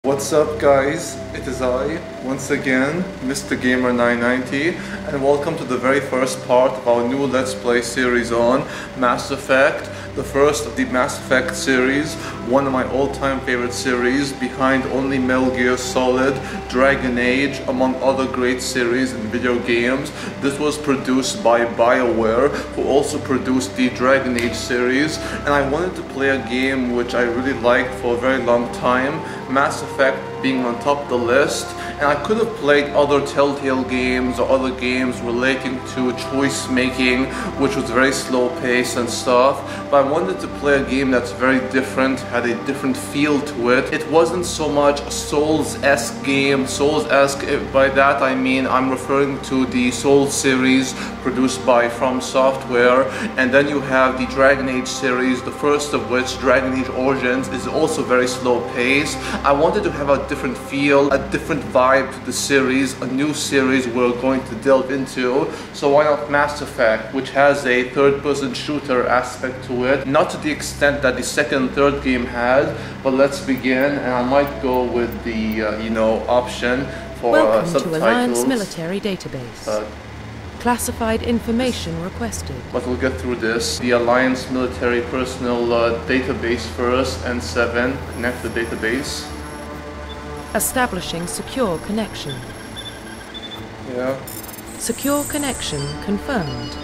What's up guys, it is I, once again, Mr. Gamer 990, and welcome to the very first part of our new Let's Play series on Mass Effect, the first of the Mass Effect series, one of my all-time favorite series, behind only Metal Gear Solid, Dragon Age, among other great series in video games. This was produced by BioWare, who also produced the Dragon Age series, and I wanted to play a game which I really liked for a very long time, Mass Effect being on top of the list, and I could have played other Telltale games or other games relating to choice making, which was very slow paced and stuff, but I wanted to play a game that's very different, had a different feel to it. It wasn't so much a Souls-esque game. Souls-esque, by that I mean I'm referring to the Souls series produced by From Software, and then you have the Dragon Age series, the first of which, Dragon Age Origins, is also very slow paced. I wanted to have a different feel, a different vibe to the series, a new series we're going to delve into. So why not Mass Effect, which has a third-person shooter aspect to it, not to the extent that the second and third game had, but let's begin, and I might go with the option for Welcome subtitles. to Alliance Military Database. Classified information requested. But we'll get through this. The Alliance Military Personnel Database first, N7, connect the database. Establishing secure connection. Yeah. Secure connection confirmed.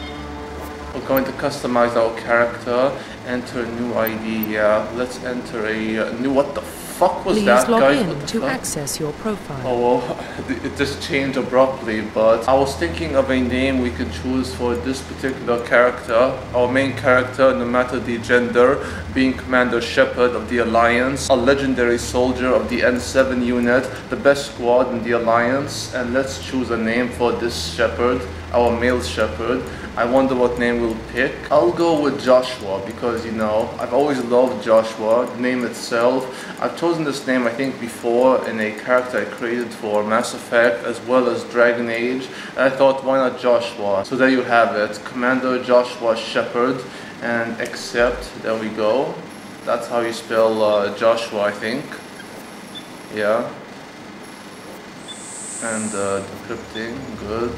We're going to customize our character, enter a new ID. Yeah, let's enter a new. What the fuck was that, guys? Please log in to access your profile. Oh well, it just changed abruptly, but I was thinking of a name we could choose for this particular character. Our main character, no matter the gender, being Commander Shepard of the Alliance, a legendary soldier of the N7 unit, the best squad in the Alliance, and let's choose a name for this Shepard, our male Shepard. I wonder what name we'll pick. I'll go with Joshua because, I've always loved Joshua, the name itself. I've chosen this name, I think, before in a character I created for Mass Effect as well as Dragon Age. And I thought, why not Joshua? So there you have it, Commander Joshua Shepard, and accept. There we go. That's how you spell Joshua, I think. Yeah. And decrypting, good.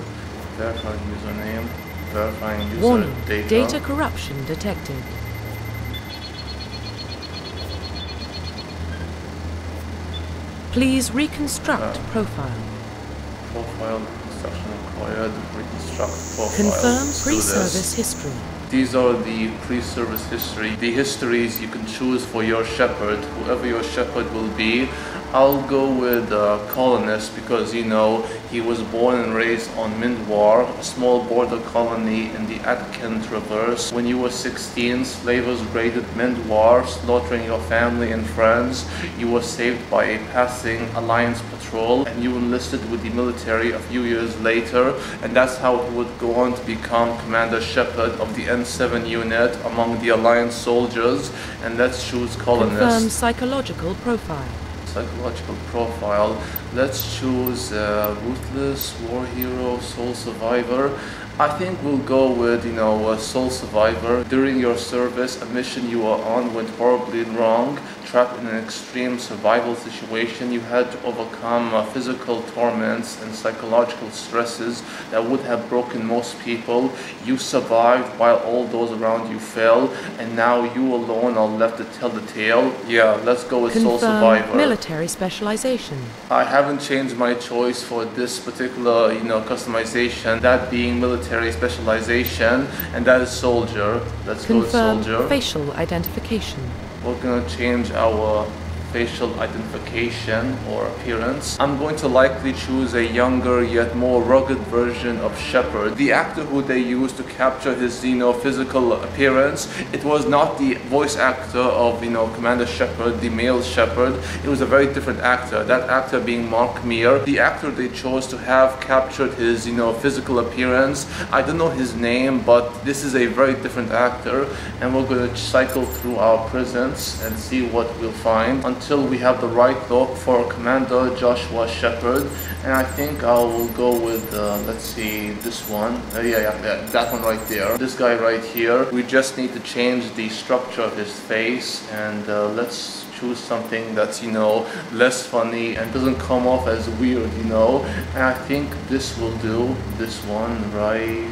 Verifying username. Verifying user Warning, data. data corruption detected. Please reconstruct profile. Profile construction required. Reconstruct profile. Confirm pre-service history. These are the pre-service history. The histories you can choose for your Shepard, whoever your Shepard will be. I'll go with colonist because he was born and raised on Mindwar, a small border colony in the Atkin Traverse. When you were 16, slavers raided Mindwar, slaughtering your family and friends. You were saved by a passing Alliance patrol, and you enlisted with the military a few years later, and that's how he would go on to become Commander Shepard of the N7 unit among the Alliance soldiers. And let's choose colonist. Confirm psychological profile. Psychological profile. Let's choose ruthless, war hero, soul survivor. I think we'll go with, a soul survivor. During your service, a mission you were on went horribly wrong. Trapped in an extreme survival situation, you had to overcome physical torments and psychological stresses that would have broken most people. You survived while all those around you fell, and now you alone are left to tell the tale. Yeah, let's go with soul survivor. Military specialization. I haven't changed my choice for this particular, customization, that being military specialization, and that is soldier. Let's go with soldier. Facial identification. We're gonna change our facial identification or appearance. I'm going to likely choose a younger yet more rugged version of Shepard. The actor who they used to capture his physical appearance, it was not the voice actor of Commander Shepard, the male Shepard. It was a very different actor, that actor being Mark Meer. The actor they chose to have captured his physical appearance, I don't know his name, but this is a very different actor, and we're going to cycle through our prisons and see what we'll find until we have the right look for Commander Joshua Shepard. And I think I will go with, let's see, this one. Yeah, that one right there. This guy right here. We just need to change the structure of his face, and let's choose something that's, you know, less funny and doesn't come off as weird, you know. And I think this will do. This one right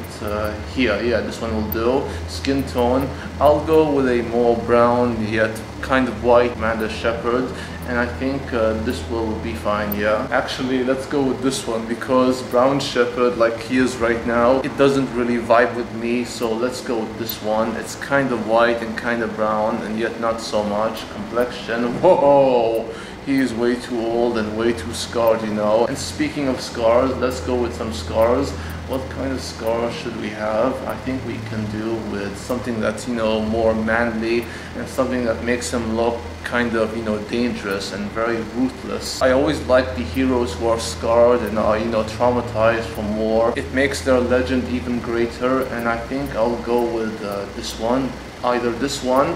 here, yeah, this one will do. Skin tone, I'll go with a more brown yet kind of white Commander Shepard, and I think this will be fine, yeah. Actually, let's go with this one, because brown Shepard, like he is right now, it doesn't really vibe with me, so let's go with this one. It's kind of white and kind of brown, and yet not so much. Complexion, whoa! He is way too old and way too scarred, you know. And speaking of scars, let's go with some scars. What kind of scars should we have? I think we can do with something that's, you know, more manly and something that makes him look kind of, you know, dangerous and very ruthless. I always like the heroes who are scarred and are, you know, traumatized from war. It makes their legend even greater, and I think I'll go with this one. Either this one,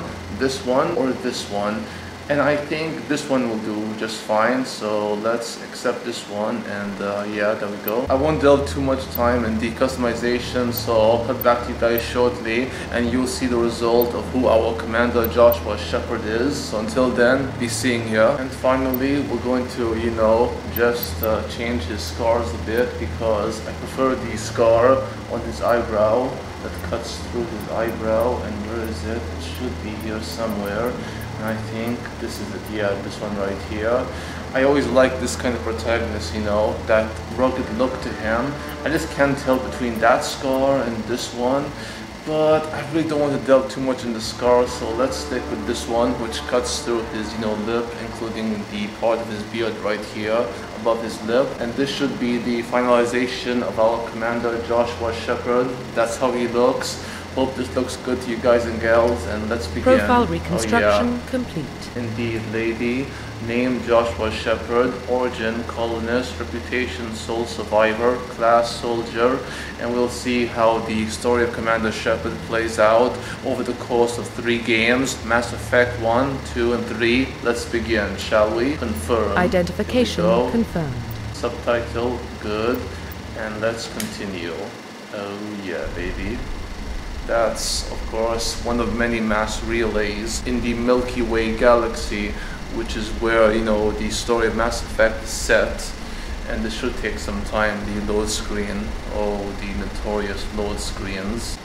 or this one. And I think this one will do just fine, so let's accept this one, and yeah, there we go. I won't delve too much time in the customization, so I'll cut back to you guys shortly, and you'll see the result of who our Commander Joshua Shepard is. So until then, be seeing ya. And finally, we're going to, you know, just change his scars a bit, because I prefer the scar on his eyebrow that cuts through his eyebrow. And where is it? It should be here somewhere. And I think this is it, yeah, this one right here. I always like this kind of protagonist, you know, that rugged look to him. I just can't tell between that scar and this one, but I really don't want to delve too much in the scar, so let's stick with this one, which cuts through his, you know, lip, including the part of his beard right here, above his lip. And this should be the finalization of our Commander Joshua Shepard. That's how he looks. Hope this looks good to you guys and gals, and let's begin. Profile reconstruction complete. Indeed, lady. Name Joshua Shepard. Origin colonist. Reputation sole survivor. Class soldier. And we'll see how the story of Commander Shepard plays out over the course of 3 games. Mass Effect 1, 2, and 3. Let's begin, shall we? Confirm. Identification confirmed. Subtitle, good. And let's continue. Oh yeah, baby. That's, of course, one of many mass relays in the Milky Way Galaxy, which is where, you know, the story of Mass Effect is set. And this should take some time, the load screen. Oh, the notorious load screens.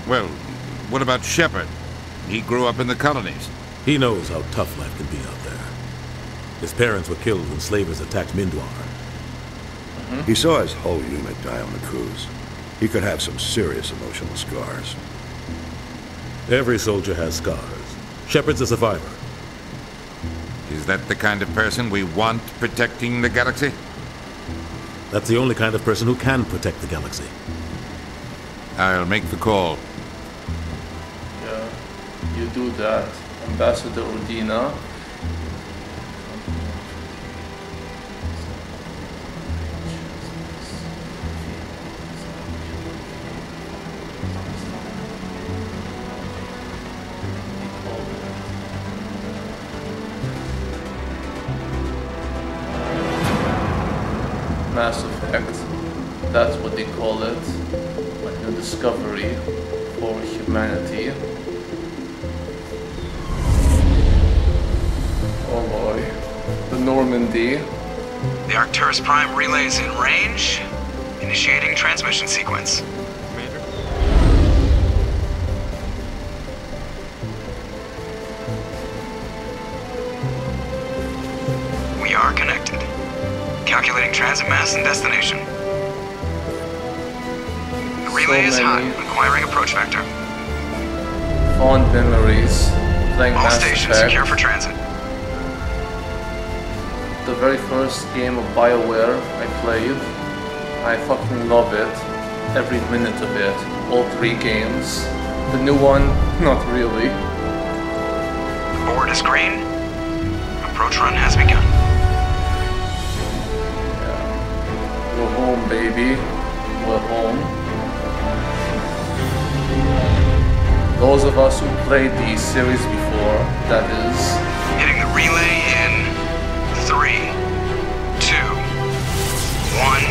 Well, what about Shepard? He grew up in the colonies. He knows how tough life can be out there. His parents were killed when slavers attacked Mindwar. He saw his whole unit die on the cruise. He could have some serious emotional scars. Every soldier has scars. Shepard's a survivor. Is that the kind of person we want protecting the galaxy? That's the only kind of person who can protect the galaxy. I'll make the call. Yeah, you do that, Ambassador Udina. Mass Effect, that's what they call it, like a discovery for humanity. Oh boy, the Normandy. The Arcturus Prime relay is in range. Initiating transmission sequence. Commander? We are connected. Calculating transit mass and destination. The relay is hot, acquiring approach vector. Fond memories, playing All Mass stations Effect. secure for transit. The very first game of BioWare I played, I fucking love it. Every minute of it. All 3 games. The new one, not really. The board is green. Approach run has begun. We're home, baby. We're home. Those of us who played the series before, that is. Hitting the relay in 3, 2, 1.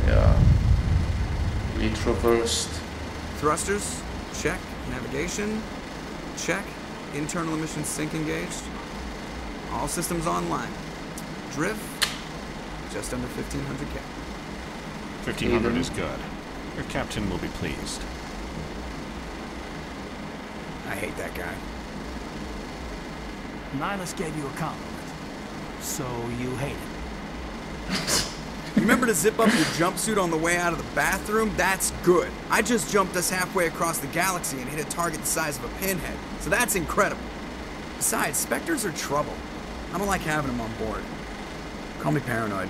Yeah. first. Thrusters, check. Navigation, check. Internal emission sync engaged. All systems online. Drift, just under 1500K. 1500 is good. Your captain will be pleased. I hate that guy. Nihlus gave you a compliment, so you hate it. Remember to zip up your jumpsuit on the way out of the bathroom? That's good. I just jumped us halfway across the galaxy and hit a target the size of a pinhead, so that's incredible. Besides, Spectres are trouble. I don't like having them on board. Call me paranoid.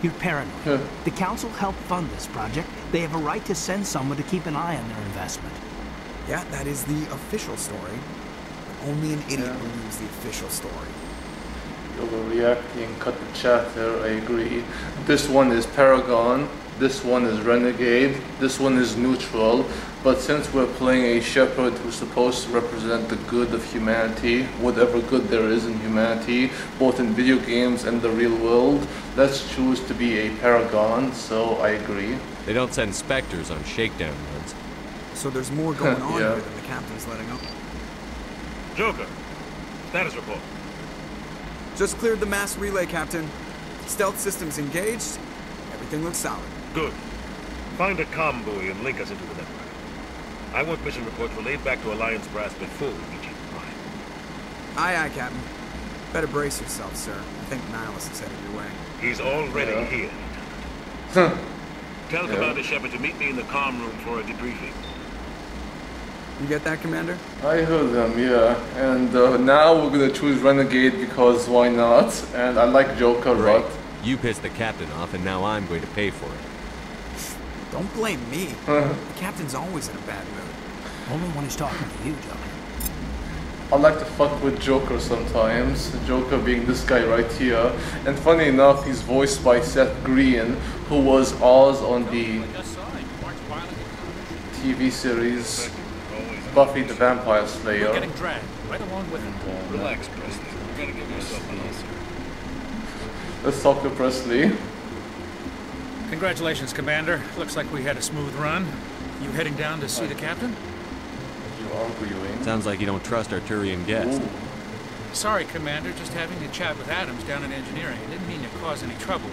You're paranoid. The Council helped fund this project. They have a right to send someone to keep an eye on their investment. Yeah, that is the official story. But only an idiot believes the official story. Overreacting, cut the chatter, I agree. This one is Paragon, this one is Renegade, this one is neutral, but since we're playing a Shepard who's supposed to represent the good of humanity, whatever good there is in humanity, both in video games and the real world, let's choose to be a Paragon, so I agree. They don't send Spectres on shakedown runs. So there's more going on here than the captain's letting on. Joker, status report. Just cleared the mass relay, Captain. Stealth systems engaged. Everything looks solid. Good. Find a comm buoy and link us into the network. I want mission reports relayed back to Alliance brass before we reach you. Aye, aye, Captain. Better brace yourself, sir. I think Nihlus is headed your way. He's already here. Tell Commander Shepard to meet me in the comm room for a debriefing. You get that, Commander? I heard them, yeah. And now we're gonna choose Renegade because why not? And I like Joker, right. But... You pissed the captain off and now I'm going to pay for it. Don't blame me. The captain's always in a bad mood. Only when he's talking to you, Joker. I like to fuck with Joker sometimes, Joker being this guy right here. And funny enough, he's voiced by Seth Green, who was Oz on the TV series Buffy the Vampire Slayer. We're getting dragged right along with him. Relax, Presley. You gotta give yourself an answer. Let's talk to Presley. Congratulations, Commander. Looks like we had a smooth run. You heading down to see the captain? You arguing? Sounds like you don't trust our Turian guest. Ooh. Sorry, Commander. Just having a chat with Adams down in engineering. I didn't mean to cause any trouble.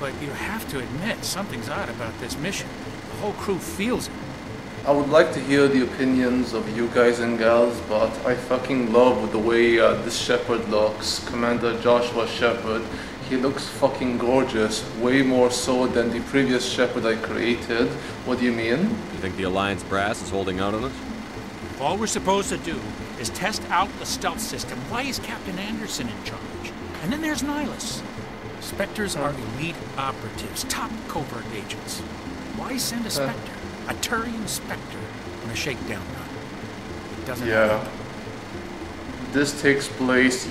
But you have to admit, something's odd about this mission. The whole crew feels it. I would like to hear the opinions of you guys and gals, but I fucking love the way this Shepard looks. Commander Joshua Shepard. He looks fucking gorgeous, way more so than the previous Shepard I created. What do you mean? You think the Alliance brass is holding out on us? All we're supposed to do is test out the stealth system. Why is Captain Anderson in charge? And then there's Nihlus. Spectres are elite operatives, top covert agents. Why send a Spectre, a Turian Spectre, on a shakedown run? It doesn't happen. This takes place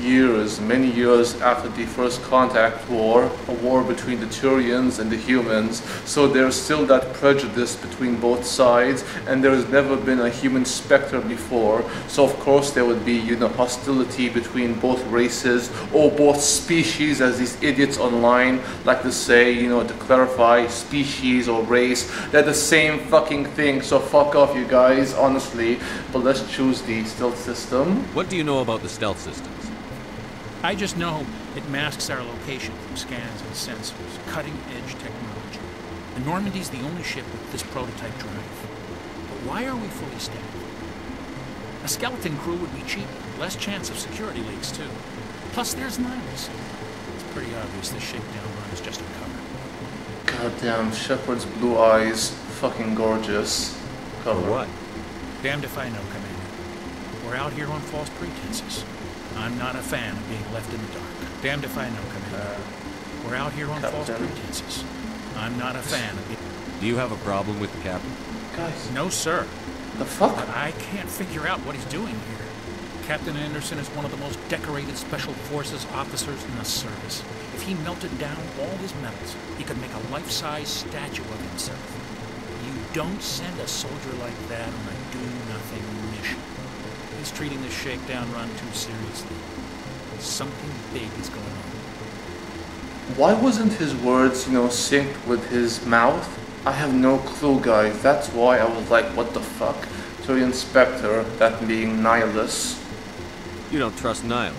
many years after the First Contact War, a war between the Turians and the humans, so there's still that prejudice between both sides, and there has never been a human Spectre before, so of course there would be, hostility between both races, or both species, as these idiots online like to say, to clarify species or race, they're the same fucking thing, so fuck off you guys, honestly, but let's choose the stealth system. What do you know about the stealth systems? I just know it masks our location from scans and sensors. Cutting-edge technology. The Normandy's the only ship with this prototype drive. But why are we fully staffed? A skeleton crew would be cheaper. Less chance of security leaks, too. Plus, there's Nihlus. It's pretty obvious this shakedown run is just a cover. Goddamn, Shepard's blue eyes. Fucking gorgeous. Cover. For what? Damned if I know, Commander. We're out here on false pretenses. I'm not a fan of being left in the dark. Damned if I know, Commander. We're out here on false pretenses. I'm not a fan of being... Do you have a problem with the captain? Guys. No, sir. The fuck? But I can't figure out what he's doing here. Captain Anderson is one of the most decorated Special Forces officers in the service. If he melted down all his medals, he could make a life-size statue of himself. You don't send a soldier like that on a do-nothing mission. He's treating this shakedown run too seriously. Something big is going on. Why wasn't his words, synced with his mouth? I have no clue, guys. That's why I was like, what the fuck? Turian Spectre, that being Nihlus. You don't trust Nihil.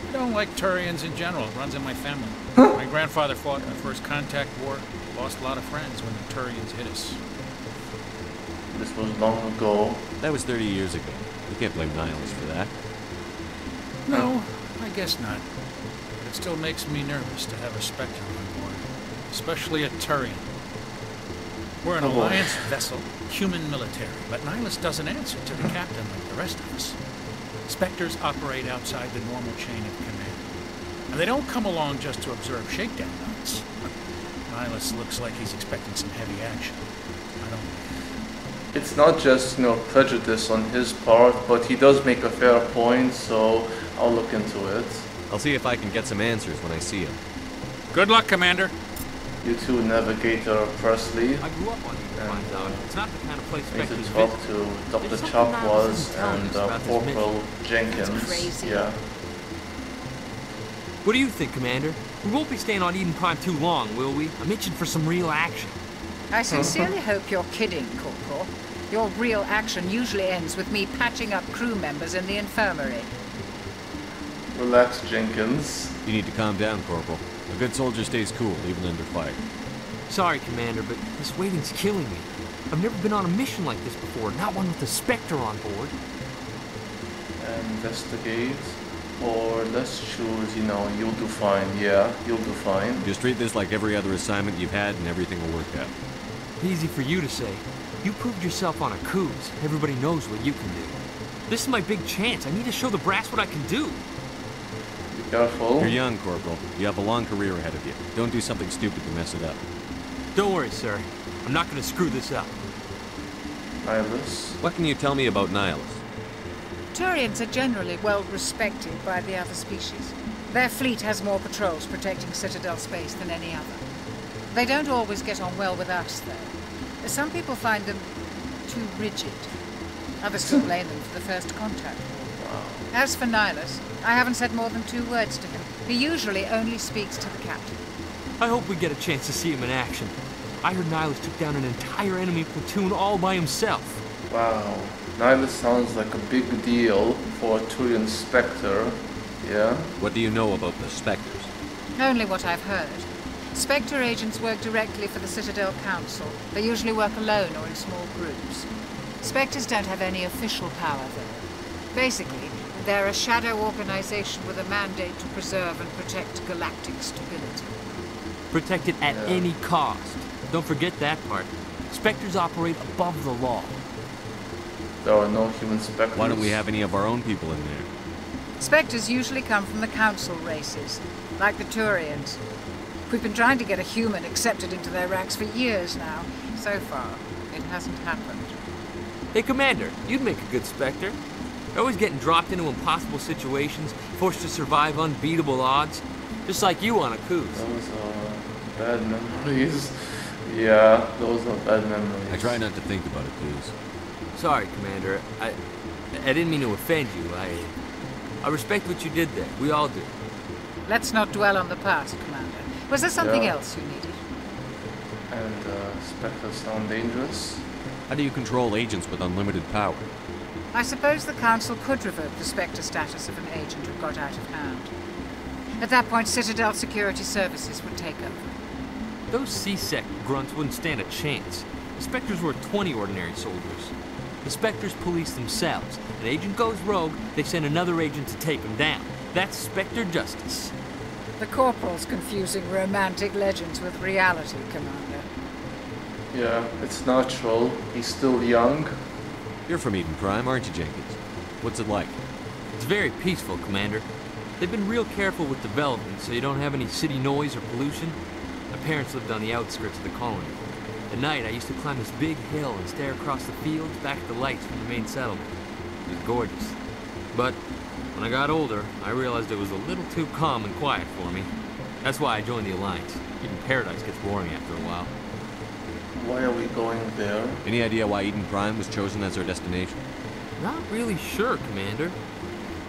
I don't like Turians in general. It runs in my family. My grandfather fought in the First Contact War. Lost a lot of friends when the Turians hit us. This was long ago. That was 30 years ago. You can't blame Nihilus for that. No, I guess not. But it still makes me nervous to have a Spectre on board. Especially a Turian. We're an Alliance vessel, human military, but Nihlus doesn't answer to the captain like the rest of us. Spectres operate outside the normal chain of command. And they don't come along just to observe shakedown notes. Nihlus looks like he's expecting some heavy action. I don't... It's not just, you know, prejudice on his part, but he does make a fair point, so I'll look into it. I'll see if I can get some answers when I see him. Good luck, Commander. You too, Navigator Presley. I grew up on you, It's not the kind of place I need Spectres to talk visit. to Dr. There's something Chapwas Nihlus and about this Corporal mission. Jenkins. It's crazy. Yeah. What do you think, Commander? We won't be staying on Eden Prime too long, will we? I'm itching for some real action. I sincerely hope you're kidding, Corporal. Your real action usually ends with me patching up crew members in the infirmary. Relax, Jenkins. You need to calm down, Corporal. A good soldier stays cool, even under fire. Sorry, Commander, but this waiting's killing me. I've never been on a mission like this before, not one with a Spectre on board. Investigate. Or let's choose, you know, you'll do fine. Yeah, you'll do fine. Just treat this like every other assignment you've had and everything will work out. Easy for you to say. You proved yourself on a cruise. Everybody knows what you can do. This is my big chance. I need to show the brass what I can do. Be careful. You're young, Corporal. You have a long career ahead of you. Don't do something stupid to mess it up. Don't worry, sir. I'm not going to screw this up. Nihlus. What can you tell me about Nihlus? Turians are generally well respected by the other species. Their fleet has more patrols protecting Citadel space than any other. They don't always get on well with us, though. Some people find them too rigid. Others still blame them for the First Contact War. Wow. As for Nihlus, I haven't said more than 2 words to him. He usually only speaks to the captain. I hope we get a chance to see him in action. I heard Nihlus took down an entire enemy platoon all by himself. Wow. Nihlus sounds like a big deal for a Turian Spectre. Yeah? What do you know about the Spectres? Only what I've heard. Spectre agents work directly for the Citadel Council. They usually work alone or in small groups. Spectres don't have any official power, though. Basically, they're a shadow organization with a mandate to preserve and protect galactic stability. Protect it at any cost. Don't forget that part. Spectres operate above the law. There are no human Spectres. Why don't we have any of our own people in there? Spectres usually come from the Council races, like the Turians. We've been trying to get a human accepted into their ranks for years now. So far, it hasn't happened. Hey, Commander, you'd make a good Spectre. You're always getting dropped into impossible situations, forced to survive unbeatable odds. Just like you on a cruise. Those are bad memories. Yeah, those are bad memories. I try not to think about it, please. Sorry, Commander. I didn't mean to offend you. I respect what you did there. We all do. Let's not dwell on the past, Commander. Was there something else you needed? And Spectres sound dangerous. How do you control agents with unlimited power? I suppose the Council could revoke the Spectre status of an agent who got out of hand. At that point, Citadel Security Services would take over. Those C-Sec grunts wouldn't stand a chance. The Spectres were 20 ordinary soldiers. The Spectres police themselves. An agent goes rogue, they send another agent to take him down. That's Spectre justice. The Corporal's confusing romantic legends with reality, Commander. Yeah, it's natural. He's still young. You're from Eden Prime, aren't you, Jenkins? What's it like? It's very peaceful, Commander. They've been real careful with development, so you don't have any city noise or pollution. My parents lived on the outskirts of the colony. At night, I used to climb this big hill and stare across the fields back at the lights from the main settlement. It was gorgeous. But when I got older, I realized it was a little too calm and quiet for me. That's why I joined the Alliance. Even Paradise gets boring after a while. Why are we going there? Any idea why Eden Prime was chosen as our destination? Not really sure, Commander.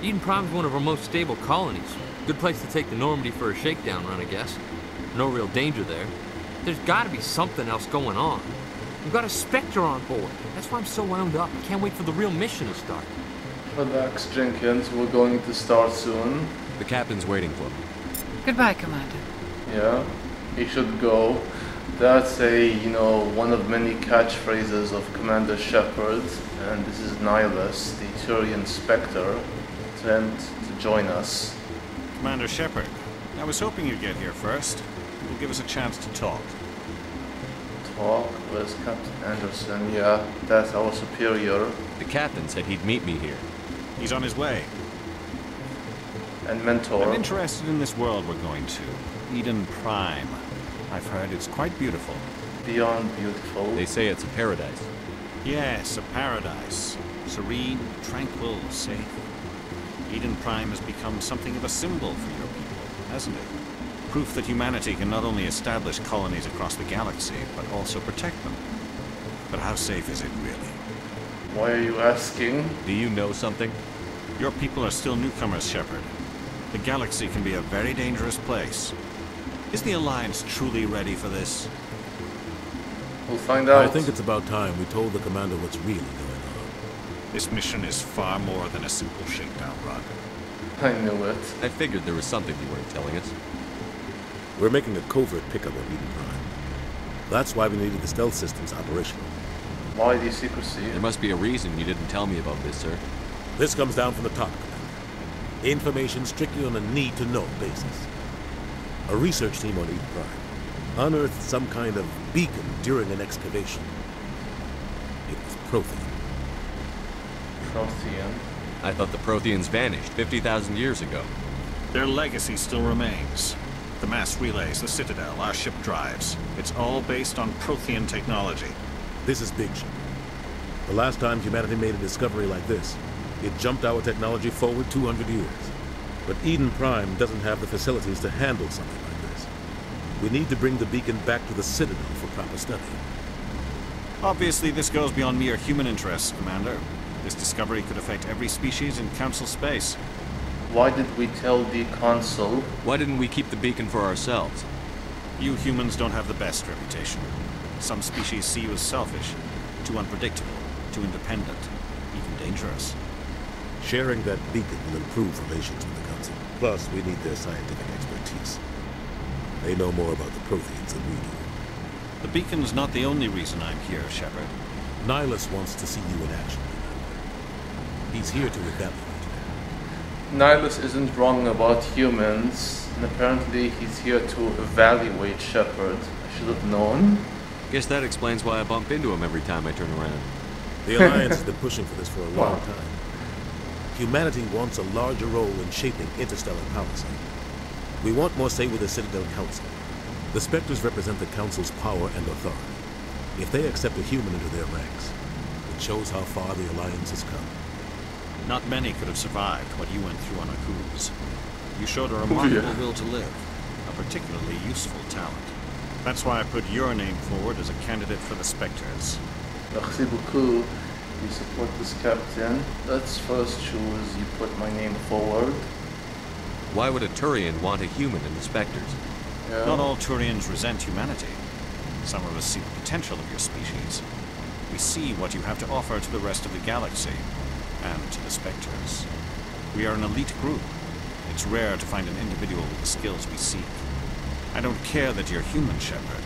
Eden Prime's one of our most stable colonies. Good place to take the Normandy for a shakedown run, I guess. No real danger there. There's gotta be something else going on. We've got a Spectre on board. That's why I'm so wound up. I can't wait for the real mission to start. Relax, Jenkins. We're going to start soon. The captain's waiting for me. Goodbye, Commander. Yeah, he should go. That's one of many catchphrases of Commander Shepard. And this is Nihlus, the Turian Spectre, sent to join us. Commander Shepard, I was hoping you'd get here first. It will give us a chance to talk. Talk with Captain Anderson, yeah, that's our superior. The captain said he'd meet me here. He's on his way. And mentor. I'm interested in this world we're going to. Eden Prime. I've heard it's quite beautiful. Beyond beautiful. They say it's a paradise. Yes, a paradise. Serene, tranquil, safe. Eden Prime has become something of a symbol for your people, hasn't it? Proof that humanity can not only establish colonies across the galaxy, but also protect them. But how safe is it, really? Why are you asking? Do you know something? Your people are still newcomers, Shepard. The galaxy can be a very dangerous place. Is the Alliance truly ready for this? We'll find out. I think it's about time we told the commander what's really going on. This mission is far more than a simple shakedown run. I knew it. I figured there was something you weren't telling us. We're making a covert pickup of Eden Prime. That's why we needed the stealth systems operational. Why the secrecy? There must be a reason you didn't tell me about this, sir. This comes down from the top, Commander. Information strictly on a need-to-know basis. A research team on Eden Prime unearthed some kind of beacon during an excavation. It was prothean. Prothean? I thought the protheans vanished 50,000 years ago. Their legacy still remains. The mass relays, the Citadel, our ship drives. It's all based on prothean technology. This is big ship. The last time humanity made a discovery like this, it jumped our technology forward 200 years. But Eden Prime doesn't have the facilities to handle something like this. We need to bring the beacon back to the Citadel for proper study. Obviously, this goes beyond mere human interests, Commander. This discovery could affect every species in Council space. Why did we tell the Council? Why didn't we keep the beacon for ourselves? You humans don't have the best reputation. Some species see you as selfish, too unpredictable, too independent, even dangerous. Sharing that beacon will improve relations with the Council. Plus, we need their scientific expertise. They know more about the protheans than we do. The beacon's not the only reason I'm here, Shepard. Nihlus wants to see you in action. He's here to evaluate. Nihlus isn't wrong about humans, and apparently he's here to evaluate Shepard. I should have known. Guess that explains why I bump into him every time I turn around. The Alliance has been pushing for this for a long time. Humanity wants a larger role in shaping interstellar policy. We want more say with the Citadel Council. The Spectres represent the Council's power and authority. If they accept a human into their ranks, it shows how far the Alliance has come. Not many could have survived what you went through on Akuz. You showed a remarkable will to live, a particularly useful talent. That's why I put your name forward as a candidate for the Spectres. Merci beaucoup. You support this captain. Let's first choose you put my name forward. Why would a Turian want a human in the Spectres? Yeah. Not all Turians resent humanity. Some of us see the potential of your species. We see what you have to offer to the rest of the galaxy, and to the Spectres. We are an elite group. It's rare to find an individual with the skills we seek. I don't care that you're human, Shepard.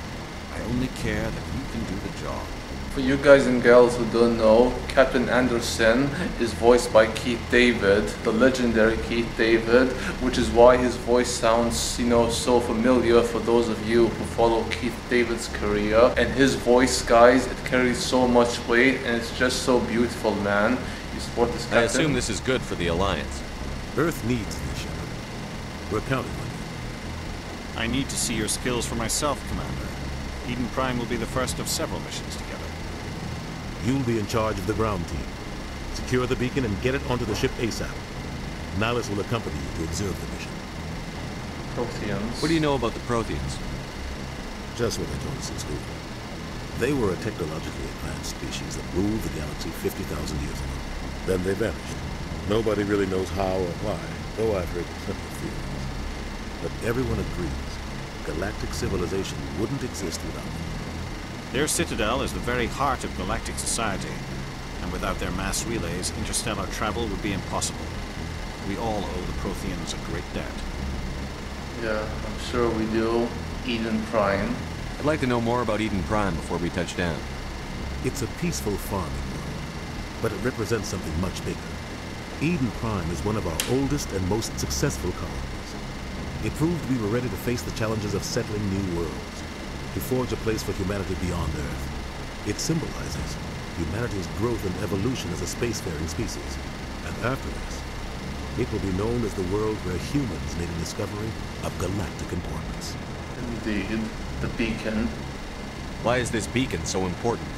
I only care that you can do the job. For you guys and gals who don't know, Captain Anderson is voiced by Keith David, the legendary Keith David, which is why his voice sounds, so familiar for those of you who follow Keith David's career. And his voice, guys, it carries so much weight, and it's just so beautiful, man. You support this captain? I assume this is good for the Alliance. Earth needs this, Shepard. We're counting on you. I need to see your skills for myself, Commander. Eden Prime will be the first of several missions together. You'll be in charge of the ground team. Secure the beacon and get it onto the ship ASAP. Nihlus will accompany you to observe the mission. Protheans. What do you know about the Protheans? Just what they told us in school. They were a technologically advanced species that ruled the galaxy 50,000 years ago. Then they vanished. Nobody really knows how or why, though I've heard plenty of theories. But everyone agrees galactic civilization wouldn't exist without them. Their citadel is the very heart of galactic society, and without their mass relays, interstellar travel would be impossible. We all owe the Protheans a great debt. Yeah, I'm sure we do. Eden Prime. I'd like to know more about Eden Prime before we touch down. It's a peaceful farming world, but it represents something much bigger. Eden Prime is one of our oldest and most successful colonies. It proved we were ready to face the challenges of settling new worlds, to forge a place for humanity beyond Earth. It symbolizes humanity's growth and evolution as a spacefaring species. And after this, it will be known as the world where humans made a discovery of galactic importance. Indeed, the beacon. Why is this beacon so important?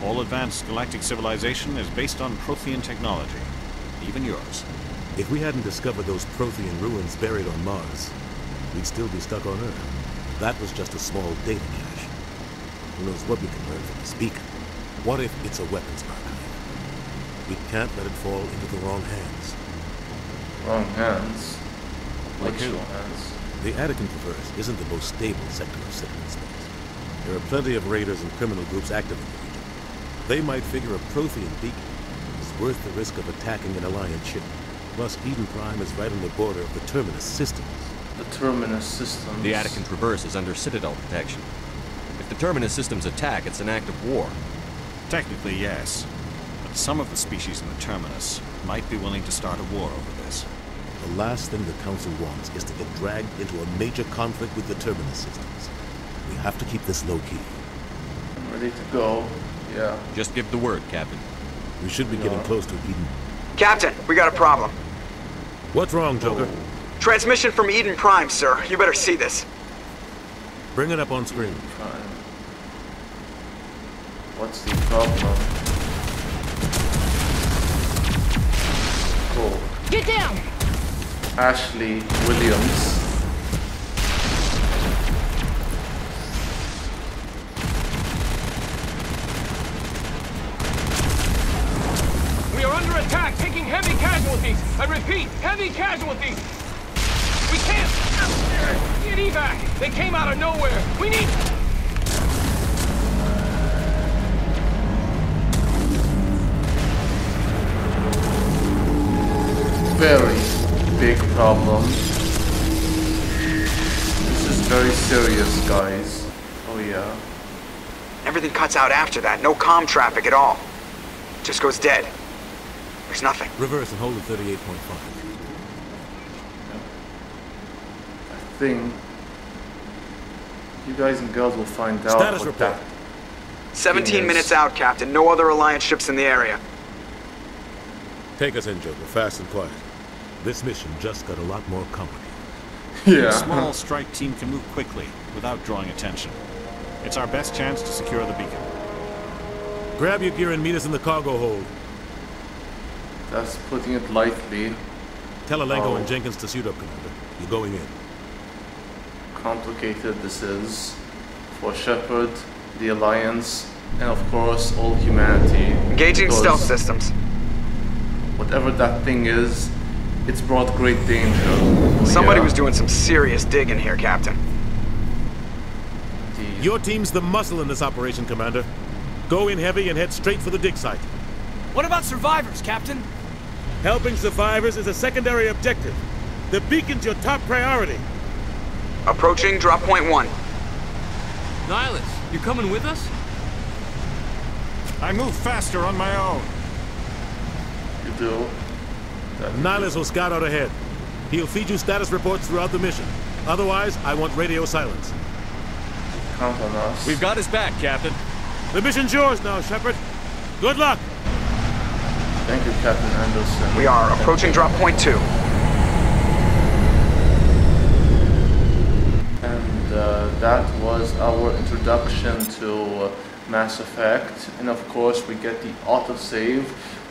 All advanced galactic civilization is based on Prothean technology, even yours. If we hadn't discovered those Prothean ruins buried on Mars, we'd still be stuck on Earth. That was just a small data cache. Who knows what we can learn from this beacon? What if it's a weapons archive? We can't let it fall into the wrong hands. Wrong hands? Like Which who? hands? The Attican Traverse isn't the most stable sector of citizen space. There are plenty of raiders and criminal groups active in the region. They might figure a Prothean beacon is worth the risk of attacking an Alliance ship. Plus, Eden Prime is right on the border of the Terminus systems. The Terminus systems? The Attican Traverse is under Citadel protection. If the Terminus systems attack, it's an act of war. Technically, yes. But some of the species in the Terminus might be willing to start a war over this. The last thing the Council wants is to get dragged into a major conflict with the Terminus systems. We have to keep this low-key. I'm ready to go. Yeah. Just give the word, Captain. We should be getting close to Eden. Captain, we got a problem. What's wrong, Joker? Transmission from Eden Prime, sir. You better see this. Bring it up on screen. Prime. What's the problem? Cool. Get down! Ashley Williams. We are under attack, taking heavy casualties. I repeat, heavy casualties. We can't get evac. They came out of nowhere. We need... Very big problem. This is very serious, guys. Oh yeah. Everything cuts out after that. No comm traffic at all. Just goes dead. There's nothing. Reverse and hold at 38.5. I think you guys and girls will find out. Status report. 17 minutes out, Captain. No other Alliance ships in the area. Take us in, Joker. Fast and quiet. This mission just got a lot more complicated. Yeah. A small strike team can move quickly without drawing attention. It's our best chance to secure the beacon. Grab your gear and meet us in the cargo hold. That's putting it lightly. Tell Alenko and Jenkins to suit up, Commander. You're going in. Complicated this is for Shepard, the Alliance, and of course all humanity. Engaging stealth systems. Whatever that thing is, it's brought great danger. Somebody was doing some serious digging here, Captain. Indeed. Your team's the muscle in this operation, Commander. Go in heavy and head straight for the dig site. What about survivors, Captain? Helping survivors is a secondary objective. The beacon's your top priority. Approaching drop point 1. Nihlus, you coming with us? I move faster on my own. You do. Nihlus will scout out ahead. He'll feed you status reports throughout the mission. Otherwise, I want radio silence. Count on us. We've got his back, Captain. The mission's yours now, Shepard. Good luck. Thank you, Captain Anderson. We are approaching drop point 2. And that was our introduction to Mass Effect. And of course, we get the autosave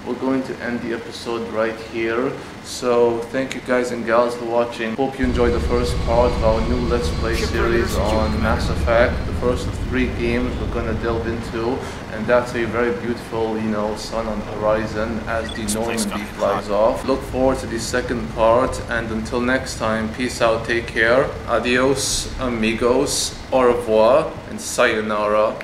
we're going to end the episode right here. So thank you guys and gals for watching. Hope you enjoyed the first part of our new Let's Play series on Mass Effect. The first of 3 games we're going to delve into, and that's a very beautiful, you know, sun on the horizon as the Normandy flies off. Look forward to the second part, and until next time, peace out, take care, adios amigos, au revoir, and sayonara.